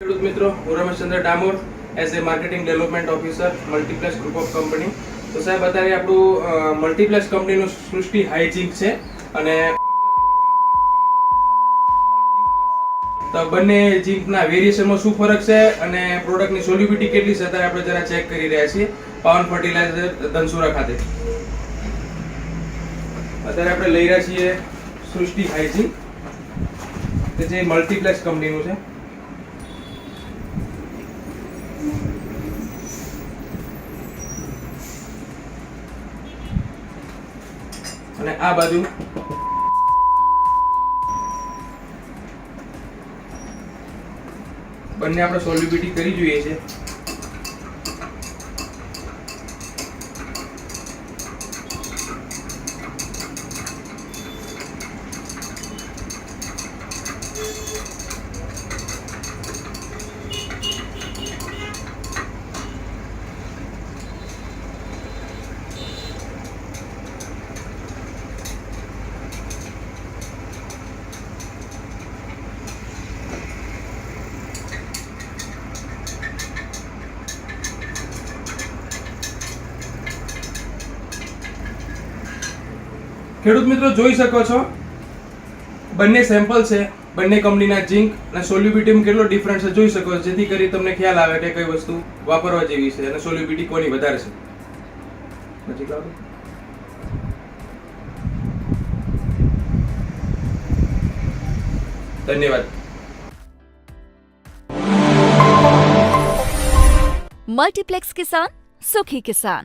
ખેડૂત મિત્રો, હું Rameshchandra Damor as a marketing development officer multiplex group of company. તો સાહેબ, અત્યારે આપણું મલ્ટીપ્લેક્સ કંપનીનું સૃષ્ટિ હાઇજિંક છે અને તો બંને ઝીંકના વેરિએશનમાં શું ફરક છે અને પ્રોડક્ટની સોલ્યુબિલિટી કેટલી છે અત્યારે આપણે જરા ચેક કરી રહ્યા છીએ પાવન ફર્ટિલાઇઝર ધનસુરા ખાતે. અત્યારે આપણે લઈ રહ્યા છીએ સૃષ્ટિ હાઇજિંક કે જે મલ્ટીપ્લેક્સ કંપનીનું છે. અને આ બાજુ બંને આપણે સોલ્યુબિલિટી કરી જોઈએ છે. ખેડૂત મિત્રો, જોઈ શકો છો બંને સેમ્પલ છે, બંને કંપનીના ઝીંક અને સોલ્યુબિલિટીમાં કેટલો ડિફરન્સ છે જોઈ શકો છો, જેથી કરી તમને ખ્યાલ આવે કે કઈ વસ્તુ વાપરવા જેવી છે અને સોલ્યુબિલિટી કોની વધારે છે. નજીક લાવો. ધન્યવાદ. मल्टीप्लेक्स किसान सुखी किसान।